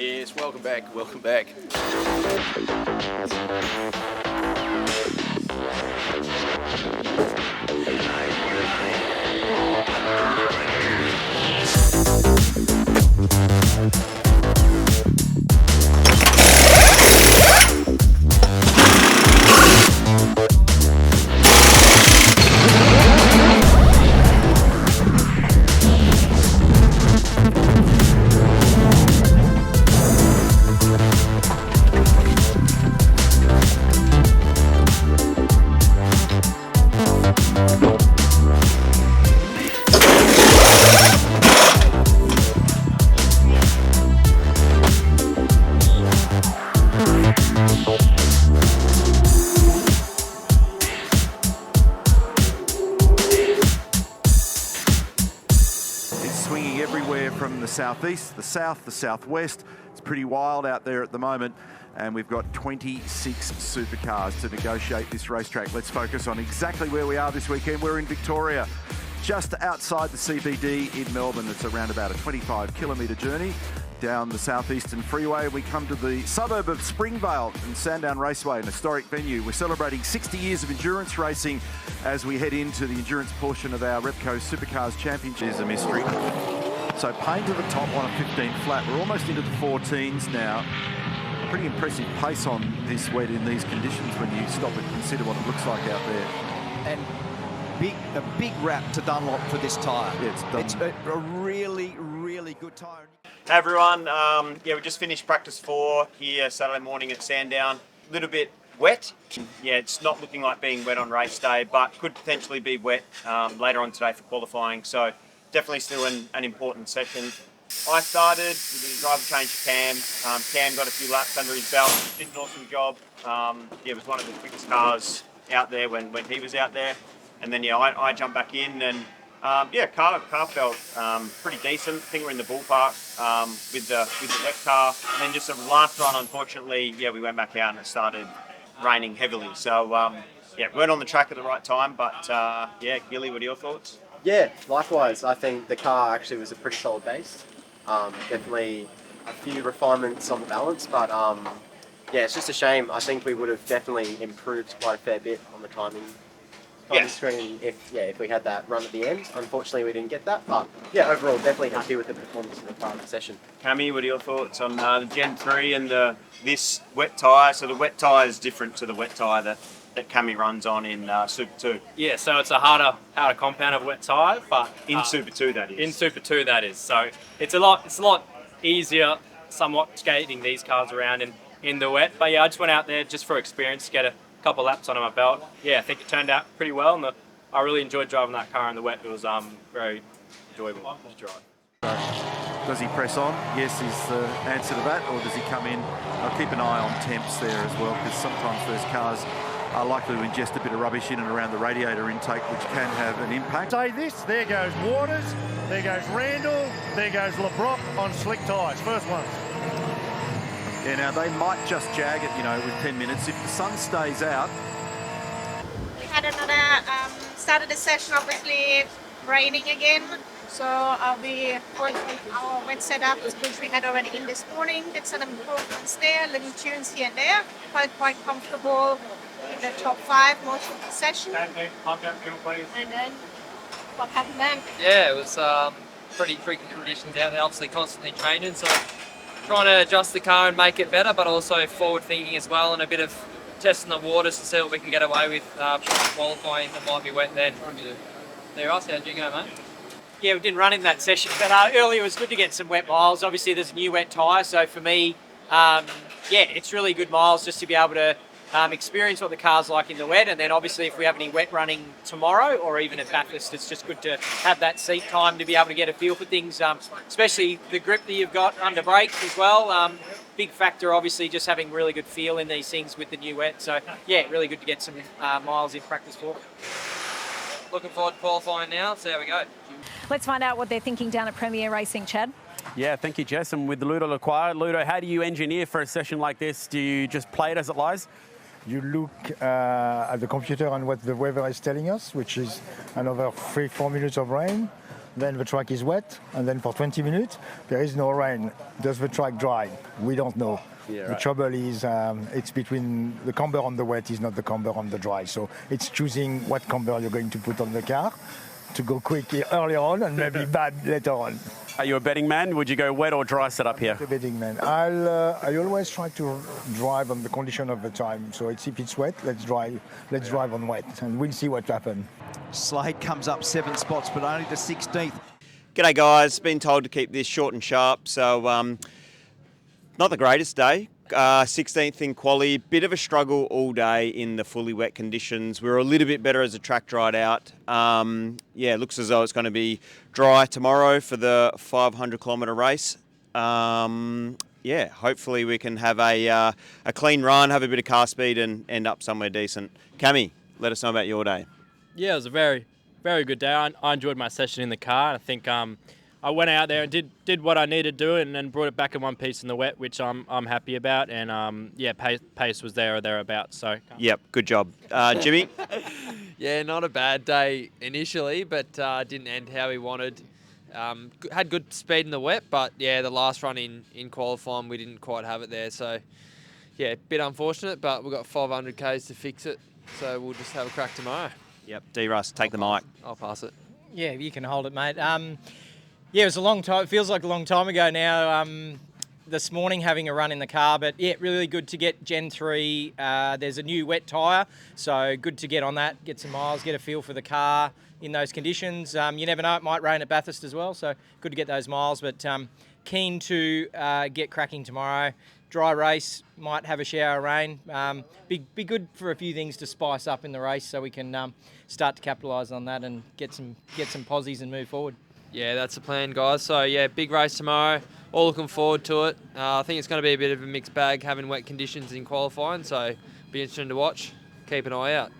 Yes, welcome back, welcome back. From the southeast, the south, the southwest. It's pretty wild out there at the moment, and we've got 26 supercars to negotiate this racetrack. Let's focus on exactly where we are this weekend. We're in Victoria, just outside the CBD in Melbourne. It's around about a 25-kilometre journey down the southeastern freeway. We come to the suburb of Springvale and Sandown Raceway, an historic venue. We're celebrating 60 years of endurance racing as we head into the endurance portion of our Repco Supercars Championship. Is a mystery. So Payne to the top on a 15 flat. We're almost into the 14s now. Pretty impressive pace on this wet in these conditions when you stop and consider what it looks like out there. And a big wrap to Dunlop for this tyre. Yeah, it's a really, really good tyre. Hey everyone, we just finished practice 4 here Saturday morning at Sandown. A little bit wet. Yeah, it's not looking like being wet on race day, but could potentially be wet later on today for qualifying. So definitely still an important session. I started with the driver change to Cam. Cam got a few laps under his belt, did an awesome job. It was one of the quickest cars out there when he was out there. And then I jumped back in and car felt pretty decent. I think we're in the ballpark with the wet car. And then just the last run, unfortunately, we went back out and it started raining heavily. So weren't on the track at the right time, but Gilly, what are your thoughts? Yeah, likewise. I think the car actually was a pretty solid base. Definitely a few refinements on the balance, but it's just a shame. I think we would have definitely improved quite a fair bit on the timing on the screen if we had that run at the end. Unfortunately, we didn't get that, but overall, definitely happy with the performance in the part of the session. Cammy, what are your thoughts on the Gen 3 and this wet tyre? So the wet tyre is different to the wet tyre that Cammy runs on in Super 2. Yeah, so it's a harder compound of wet tyre, but in Super 2 that is. In Super 2 that is. So it's a lot easier, somewhat skating these cars around in the wet. But I just went out there just for experience to get a couple laps under my belt. Yeah, I think it turned out pretty well, and I really enjoyed driving that car in the wet. It was very enjoyable to drive. Does he press on? Yes is the answer to that, or does he come in? I'll keep an eye on temps there as well, because sometimes those cars are likely to ingest a bit of rubbish in and around the radiator intake, which can have an impact. Say this, there goes Waters, there goes Randall, there goes LeBrock on slick tyres, first ones. Yeah, now they might just jag it, with 10 minutes. If the sun stays out. We had another Saturday session, obviously raining again. So I'll be working our wet setup, which we had already in this morning. Did some improvements there, little tunes here and there. Felt quite comfortable in the top 5 most of the session. And then what happened then? Yeah, it was pretty freaky conditions out there, obviously constantly changing, so trying to adjust the car and make it better, but also forward thinking as well, and a bit of testing the waters to see what we can get away with qualifying that might be wet then. There, Ross, how'd you go, mate? Yeah, we didn't run in that session, but earlier it was good to get some wet miles. Obviously there's a new wet tyre, so for me, it's really good miles just to be able to experience what the car's like in the wet, and then obviously if we have any wet running tomorrow or even at Bathurst, it's just good to have that seat time to be able to get a feel for things, especially the grip that you've got under brakes as well. Big factor obviously just having really good feel in these things with the new wet, so really good to get some miles in practice for. Looking forward to qualifying now, so there we go. Let's find out what they're thinking down at Premiair Racing, Chad. Yeah, thank you, Jess. And with the Ludo acquired, Ludo, how do you engineer for a session like this? Do you just play it as it lies? You look at the computer and what the weather is telling us, which is another 3-4 minutes of rain. then the track is wet, and then for 20 minutes, there is no rain. Does the track dry? We don't know. Yeah, The right. trouble is it's between the camber on the wet is not the camber on the dry. So it's choosing what camber you're going to put on the car to go quick earlier on and maybe bad later on. Are you a betting man? Would you go wet or dry setup here? The betting man. I always try to drive on the condition of the time. So if it's wet, let's drive on wet, and we'll see what happens. Slade comes up 7 spots, but only to 16th. G'day guys, been told to keep this short and sharp, so not the greatest day. 16th in Quali, bit of a struggle all day in the fully wet conditions. We were a little bit better as the track dried out. Yeah, it looks as though it's going to be dry tomorrow for the 500 kilometre race. Yeah, hopefully we can have a clean run, have a bit of car speed and end up somewhere decent. Cammy, let us know about your day. Yeah, it was a very, very good day. I enjoyed my session in the car. I think I went out there and did what I needed to do and then brought it back in one piece in the wet, which I'm happy about. And yeah, pace was there or thereabouts. So yep, good job, Jimmy. Yeah, not a bad day initially, but didn't end how we wanted. Had good speed in the wet, but yeah, the last run in qualifying we didn't quite have it there. So yeah, bit unfortunate, but we've got 500 Ks to fix it. So we'll just have a crack tomorrow. Yep, D-Russ, take the mic. I'll pass it. Yeah, you can hold it, mate. Yeah, it was a long time. It feels like a long time ago now. This morning having a run in the car, but yeah, really good to get Gen 3. There's a new wet tyre, so good to get on that, get some miles, get a feel for the car in those conditions. You never know, it might rain at Bathurst as well, so good to get those miles, but keen to get cracking tomorrow. Dry race, might have a shower of rain. Be good for a few things to spice up in the race so we can start to capitalise on that and get some posies and move forward. Yeah, that's the plan, guys. So yeah, big race tomorrow. All looking forward to it. I think it's going to be a bit of a mixed bag having wet conditions in qualifying, so be interesting to watch. Keep an eye out.